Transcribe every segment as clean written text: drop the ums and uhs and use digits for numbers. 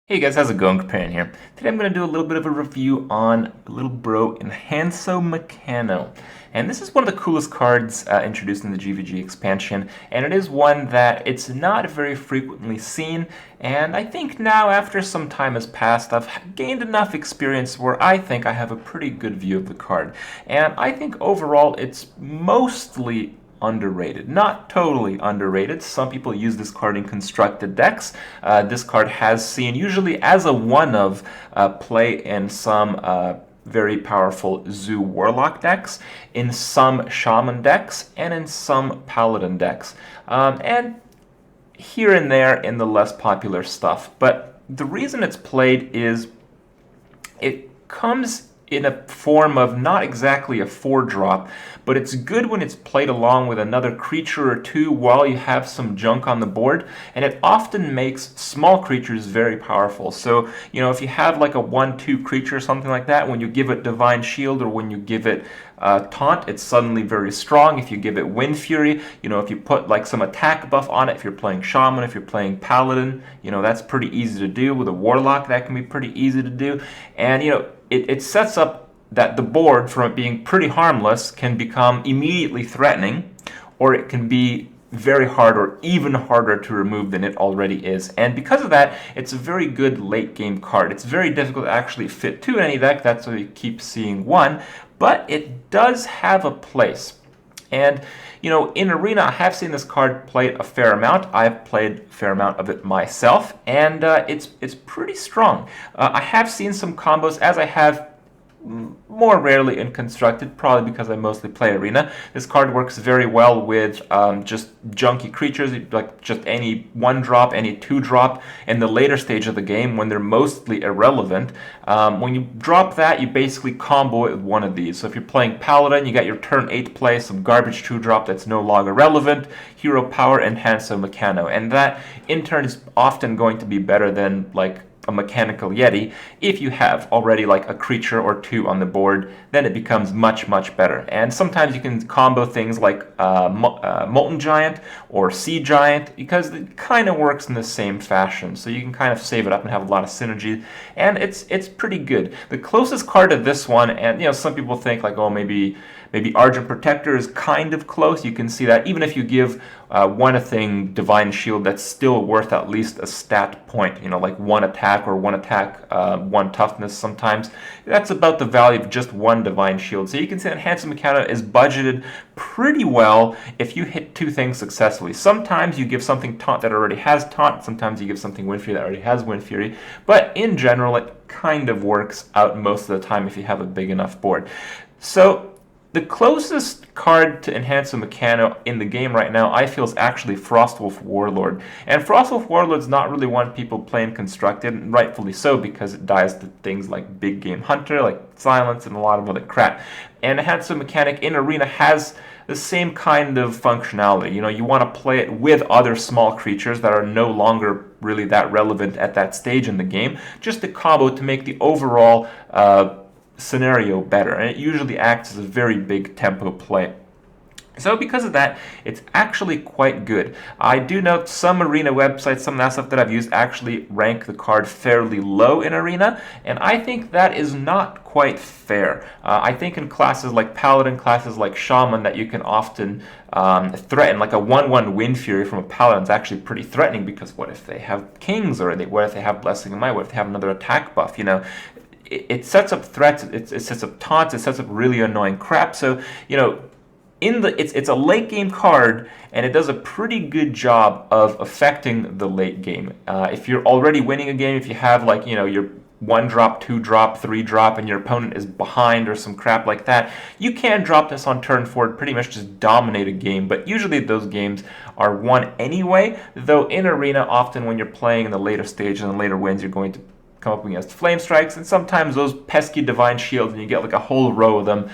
Hey guys, how's it going? Capan here. Today I'm going to do a little bit of a review on little bro Enhanc-o-Mechano. And this is one of the coolest cards introduced in the GVG expansion, and it is one that it's not very frequently seen, and I think now after some time has passed I've gained enough experience where I think I have a pretty good view of the card. And I think overall it's mostly underrated. Not totally underrated. Some people use this card in constructed decks. This card has seen, usually as a one-of, play in some very powerful Zoo Warlock decks, in some Shaman decks, and in some Paladin decks. And here and there in the less popular stuff. But the reason it's played is it comes in a form of not exactly a 4-drop, but it's good when it's played along with another creature or two while you have some junk on the board, and it often makes small creatures very powerful. So, if you have like a 1-2 creature or something like that, when you give it Divine Shield or when you give it Taunt, it's suddenly very strong. If you give it Wind Fury, if you put like some attack buff on it, if you're playing Shaman, if you're playing Paladin, that's pretty easy to do. With a Warlock, that can be pretty easy to do. And, it sets up that the board, from it being pretty harmless, can become immediately threatening, or it can be very hard or even harder to remove than it already is. And because of that, it's a very good late game card. It's very difficult to actually fit to any deck, that's why you keep seeing one, but it does have a place. And, in Arena, I have seen this card played a fair amount. I've played a fair amount of it myself, and it's pretty strong. I have seen some combos, as I have more rarely in Constructed, probably because I mostly play Arena. This card works very well with just junky creatures, like just any 1-drop, any 2-drop in the later stage of the game when they're mostly irrelevant. When you drop that, you basically combo it with one of these. So if you're playing Paladin, you got your turn 8 play, some garbage 2-drop that's no longer relevant, hero power, Enhanc-o-Mechano. And that, in turn, is often going to be better than, like, a mechanical Yeti. If you have already like a creature or two on the board, then it becomes much, much better. And sometimes you can combo things like Molten Giant or Sea Giant, because it kind of works in the same fashion. So you can kind of save it up and have a lot of synergy, and it's pretty good. The closest card to this one, and some people think like, oh, maybe Argent Protector is kind of close. You can see that even if you give one thing Divine Shield, that's still worth at least a stat point, like 1 attack or 1 attack, 1 toughness sometimes. That's about the value of just 1 Divine Shield. So you can see that Enhanc-o-Mecha is budgeted pretty well if you hit 2 things successfully. Sometimes you give something Taunt that already has Taunt, sometimes you give something Wind Fury that already has Wind Fury, but in general it kind of works out most of the time if you have a big enough board. So the closest card to Enhanc-o-Mecha in the game right now, I feel, is actually Frostwolf Warlord. And Frostwolf Warlord's not really one people play in Constructed, and rightfully so, because it dies to things like Big Game Hunter, like Silence, and a lot of other crap. And Enhanc-o-Mecha in Arena has the same kind of functionality. You want to play it with other small creatures that are no longer really that relevant at that stage in the game, just a combo to make the overall scenario better, and it usually acts as a very big tempo play. So because of that, it's actually quite good. I do note some Arena websites, some of that stuff that I've used, actually rank the card fairly low in Arena, and I think that is not quite fair. I think in classes like Paladin, classes like Shaman, that you can often threaten, like a 1-1 Wind Fury from a Paladin is actually pretty threatening, because what if they have Kings, or what if they have Blessing of Might, what if they have another attack buff, It sets up threats, it sets up taunts, it sets up really annoying crap. So, it's a late game card, and it does a pretty good job of affecting the late game. If you're already winning a game, if you have like, your 1-drop, 2-drop, 3-drop, and your opponent is behind or some crap like that, you can drop this on turn 4 and pretty much just dominate a game, but usually those games are won anyway, though in Arena, often when you're playing in the later stage and the later wins, you're going to come up against Flame Strikes, and sometimes those pesky Divine Shields, and you get like a whole row of them,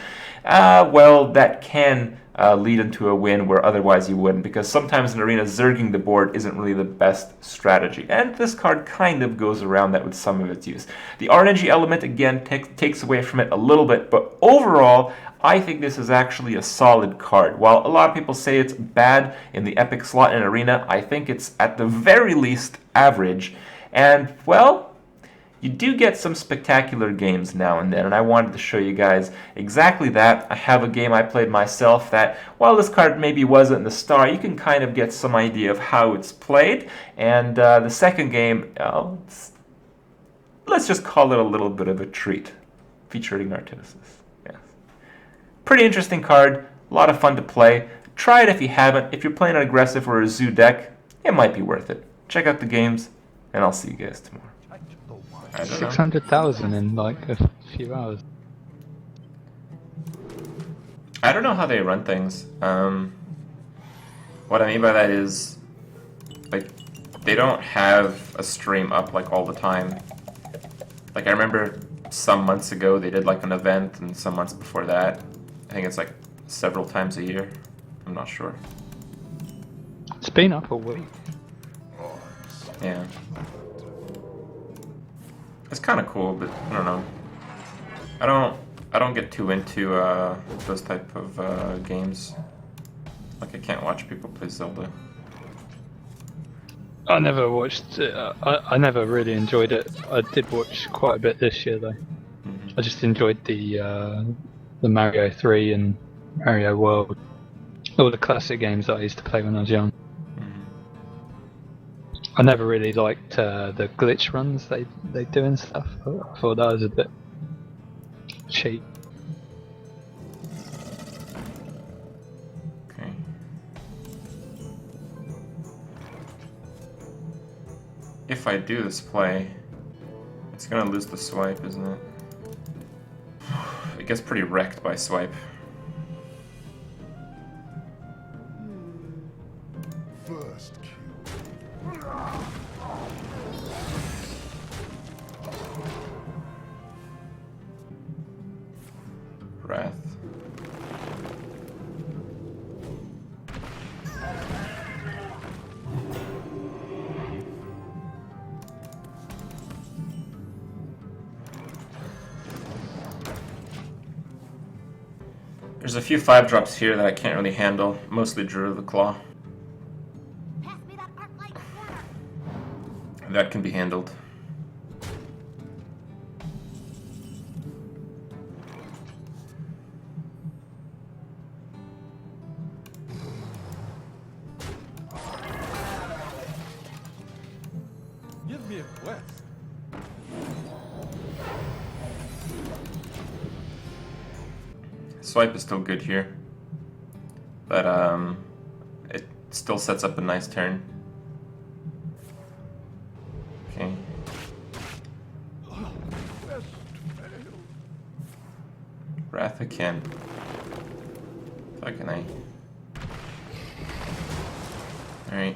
well, that can lead into a win where otherwise you wouldn't, because sometimes in Arena, zerging the board isn't really the best strategy, and this card kind of goes around that with some of its use. The RNG element, again, takes away from it a little bit, but overall, I think this is actually a solid card. While a lot of people say it's bad in the Epic slot in Arena, I think it's at the very least average, and, well, you do get some spectacular games now and then, and I wanted to show you guys exactly that. I have a game I played myself that, while this card maybe wasn't the star, you can kind of get some idea of how it's played. And the second game, let's just call it a little bit of a treat, featuring Artifices. Yes. Pretty interesting card, a lot of fun to play. Try it if you haven't. If you're playing an aggressive or a zoo deck, it might be worth it. Check out the games, and I'll see you guys tomorrow. 600,000 in like a few hours. I don't know how they run things. What I mean by that is, like, they don't have a stream up like all the time. Like, I remember some months ago they did like an event, and some months before that, I think it's like several times a year. I'm not sure. It's been up a week. Yeah. It's kind of cool, but I don't know. I don't get too into those type of games. Like, I can't watch people play Zelda. I never watched it. I never really enjoyed it. I did watch quite a bit this year though. Mm-hmm. I just enjoyed the Mario 3 and Mario World. All the classic games that I used to play when I was young. I never really liked the glitch runs they do and stuff. I thought that was a bit cheap. Okay. If I do this play, it's gonna lose the swipe, isn't it? It gets pretty wrecked by swipe. First kill. Wrath. There's a few 5-drops here that I can't really handle, mostly Druid of the Claw. Pass me that arc-light corner. That can be handled. Give me a quest. Swipe is still good here, but it still sets up a nice turn. Okay. Wrath again. Fucking A. Alright.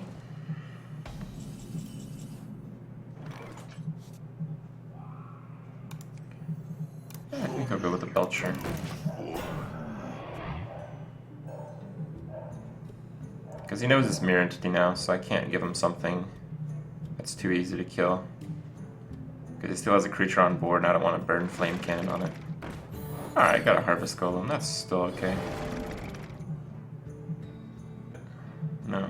Yeah, I think I'll go with the Belcher. Because he knows it's Mirror Entity now, so I can't give him something that's too easy to kill. Because he still has a creature on board, and I don't want to burn Flame Cannon on it. Alright, got a Harvest Golem, that's still okay. No.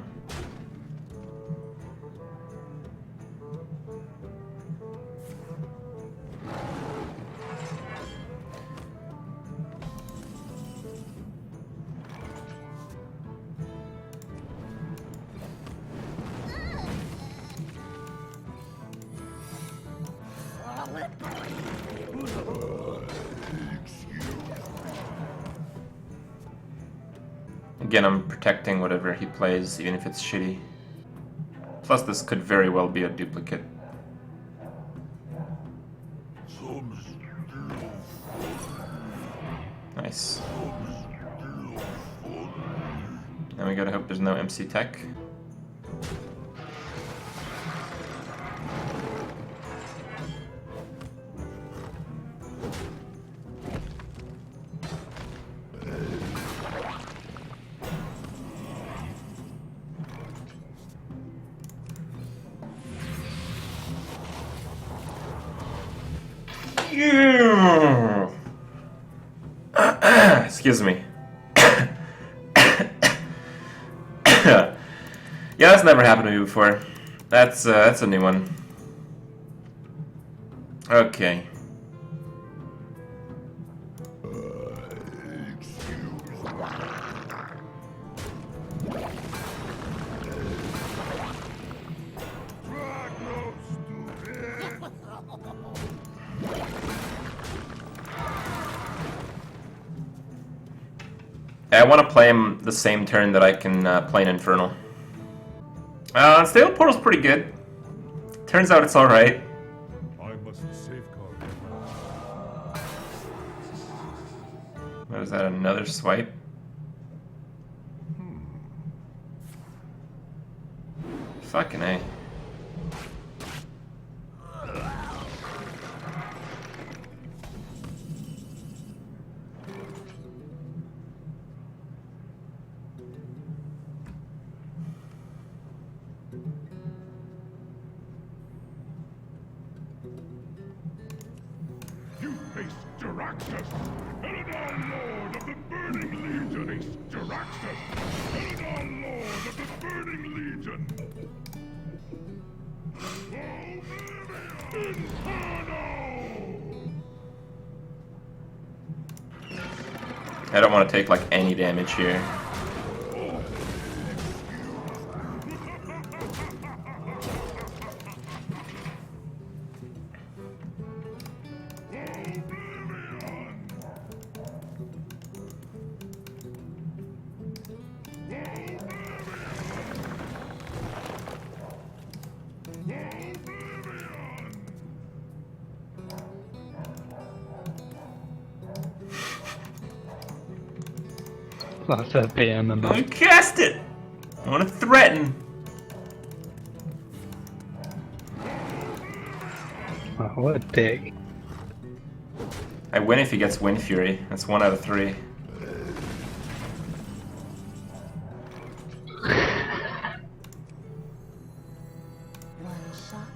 Again, I'm protecting whatever he plays, even if it's shitty. Plus, this could very well be a duplicate. Nice. Now we gotta hope there's no MC Tech. Excuse me. Yeah, that's never happened to me before. That's a new one. Okay. I want to play him the same turn that I can play an Infernal. Stable Portal's pretty good. Turns out it's alright. I must safeguard. What is that, another swipe? Fucking A. You face Jaraxxus, Eladar Lord of the Burning Legion, Ace Jaraxxus, Eladar Lord of the Burning Legion. I don't want to take like any damage here. Like 3 PM and I want to cast it! I want to threaten! oh, what a dick. I win if he gets Wind Fury. That's 1 out of 3. One shot,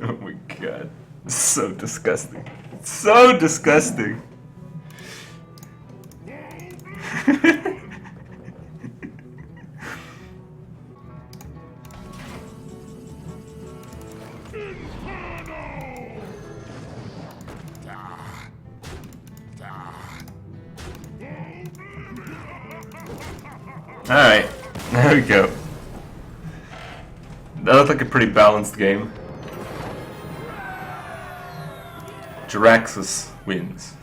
Oh my god. So disgusting. So disgusting. Alright, there we go. That looked like a pretty balanced game. Jaraxxus wins.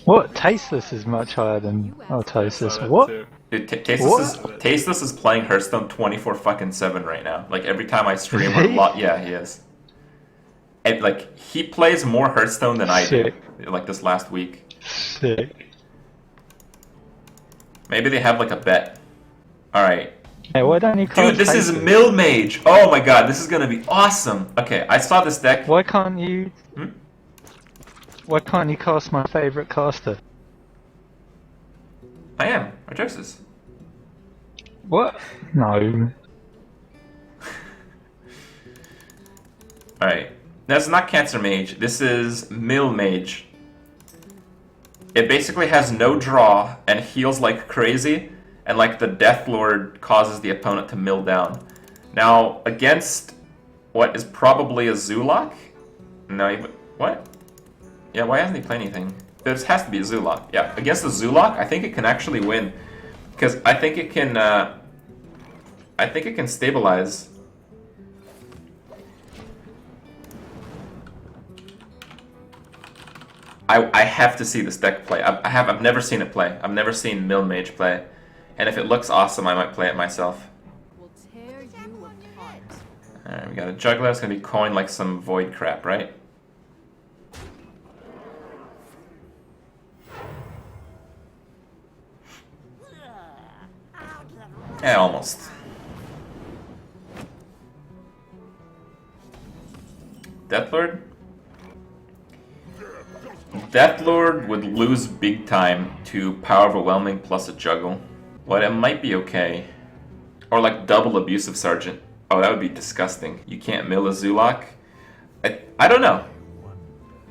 What? Tasteless is much higher than... Oh, Tasteless. What? Dude, What? Tasteless is playing Hearthstone 24/7 right now. Like every time I stream Is he? yeah, he is. And like he plays more Hearthstone than I do. Sick. Like this last week. Sick. Maybe they have like a bet. Alright. Hey, why don't you call Dude, this is Tasteless? Mage. Oh my god, this is gonna be awesome. Okay, I saw this deck. Why can't you... Hmm? Why can't you cast my favourite caster? I am. Artosis. What? No. Alright. That's not Cancer Mage. This is Mage. It basically has no draw and heals like crazy, and like the Death Lord causes the opponent to mill down. Now, against what is probably a Zulok? No, what? Yeah, why hasn't he played anything? There has to be a Zulok. Yeah, against the Zulok, I think it can actually win. Because I think it can, stabilize. I have to see this deck play. I've never seen it play. I've never seen Mage play. And if it looks awesome, I might play it myself. Will tear you apart. Alright, we got a Juggler. It's gonna be coined like some Void crap, right? Yeah, almost. Deathlord? Deathlord would lose big time to Power Overwhelming plus a Juggle. But it might be okay. Or like double Abusive Sergeant. Oh, that would be disgusting. You can't mill a Zulok? I don't know.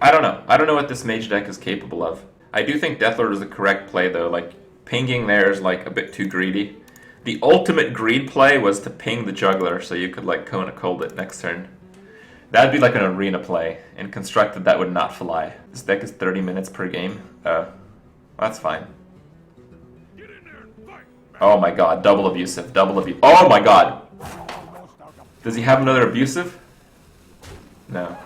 I don't know. I don't know what this mage deck is capable of. I do think Deathlord is the correct play though. Like, pinging there is like a bit too greedy. The ultimate greed play was to ping the juggler so you could like Kona Cold it next turn. That'd be like an arena play. In Constructed, that would not fly. This deck is 30 minutes per game. That's fine. Get in there and fight. Oh my god, double abusive, double abusive. Oh my god! Does he have another abusive? No.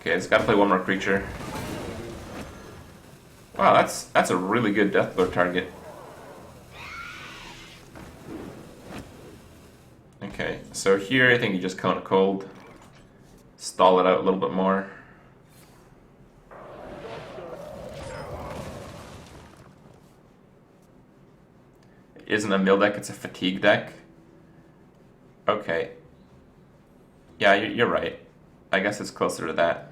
Okay, he's gotta play one more creature. Wow, that's a really good Deathlord target. Okay, so here I think you just Kona Cold. Stall it out a little bit more. It isn't a mill deck, it's a fatigue deck. Okay. Yeah, you're right. I guess it's closer to that.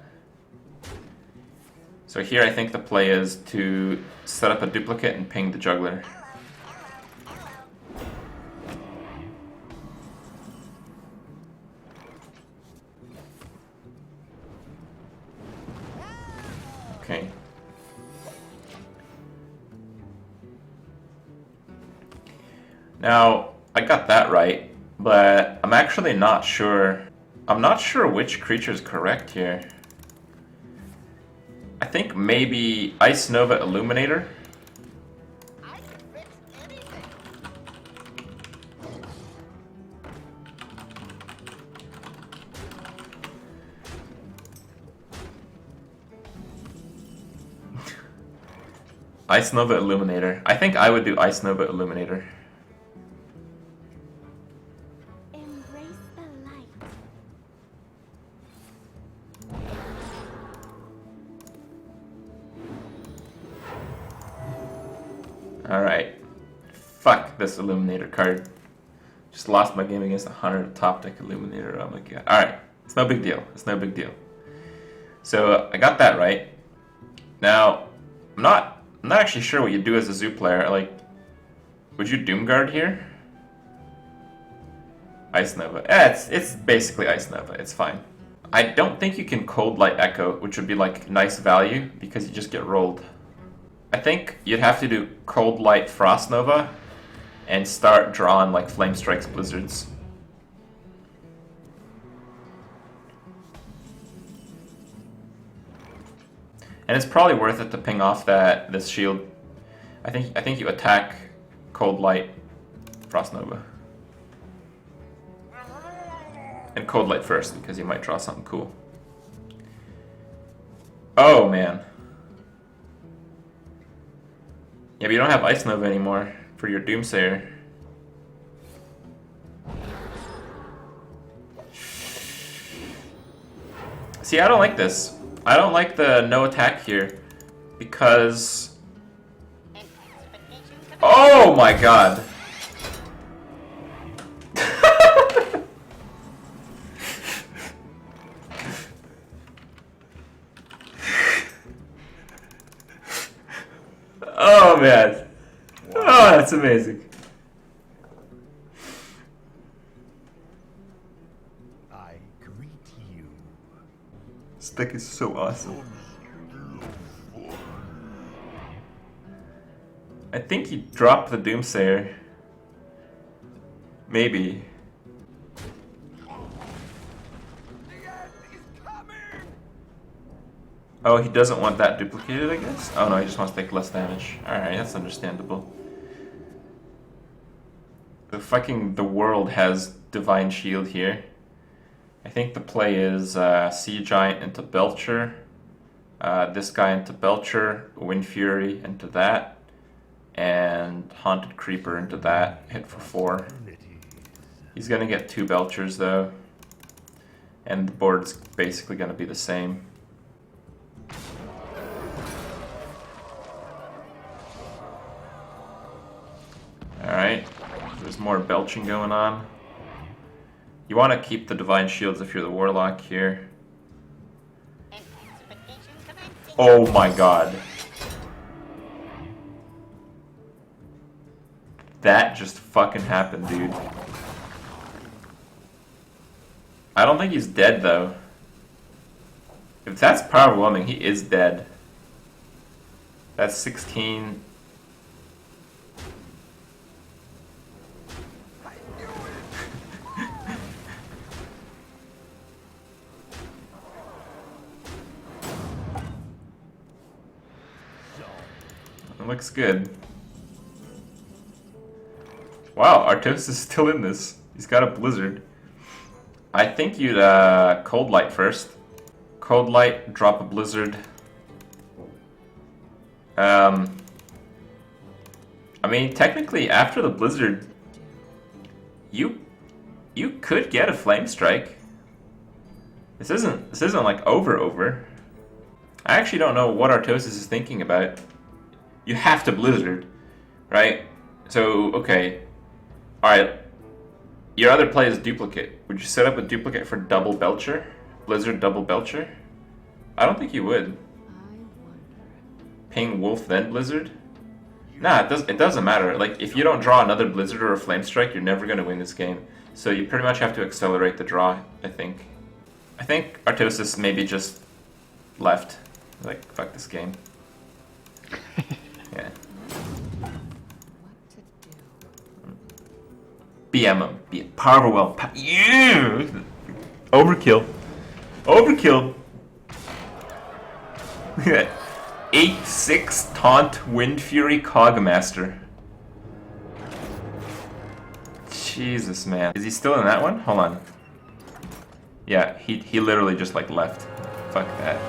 So here I think the play is to set up a duplicate and ping the juggler. Okay. Now, I got that right, but I'm actually not sure. I'm not sure which creature is correct here. I think maybe Ice Nova Illuminator. I can fix anything. Ice Nova Illuminator. I think I would do Ice Nova Illuminator. Embrace the light. Alright. Fuck this Illuminator card. Just lost my game against a Hunter top deck Illuminator. Oh my god. Alright. It's no big deal. It's no big deal. So I got that right. Now, I'm not actually sure what you do as a Zoo player. Like, would you Doomguard here? Ice Nova. It's basically Ice Nova. It's fine. I don't think you can Cold Light Echo, which would be like nice value because you just get rolled. I think you'd have to do Cold Light Frost Nova and start drawing like Flame Strikes Blizzards. And it's probably worth it to ping off this shield. I think you attack Cold Light Frost Nova. And Cold Light first because you might draw something cool. Oh man. Yeah, but you don't have Ice Nova anymore for your Doomsayer. See, I don't like this. I don't like the no attack here because... Oh my god! Oh man! Oh, that's amazing. I greet you. This deck is so awesome. I think you drop the Doomsayer. Maybe. Oh, he doesn't want that duplicated, I guess? Oh no, he just wants to take less damage. Alright, that's understandable. The world has Divine Shield here. I think the play is Sea Giant into Belcher, this guy into Belcher, Wind Fury into that, and Haunted Creeper into that, hit for 4. He's gonna get 2 Belchers though, and the board's basically gonna be the same. Alright, there's more belching going on. You want to keep the Divine Shields if you're the Warlock here. Oh my god. that just fucking happened, dude? I don't think he's dead, though. If that's power overwhelming, he is dead. That's 16. It looks good. Wow, Artos is still in this. He's got a Blizzard. I think you'd Cold Light first. Cold Light, drop a Blizzard. I mean, technically, after the Blizzard, you could get a Flame Strike. This isn't like over. I actually don't know what Artosis is thinking about. You have to Blizzard, right? So okay, all right. Your other play is Duplicate. Would you set up a Duplicate for double Belcher? Blizzard double Belcher? I don't think you would. Ping Wolf then Blizzard? Nah, it doesn't matter. Like, if you don't draw another Blizzard or a Flame Strike, you're never going to win this game. So you pretty much have to accelerate the draw, I think. I think Artosis maybe just left. Like, fuck this game. Yeah. BM him. Power overwhelm. Yeah! Overkill. Overkill. 8-6 Taunt Wind Fury Cogmaster. Jesus, man. Is he still in that one? Hold on. Yeah, he literally just like left. Fuck that.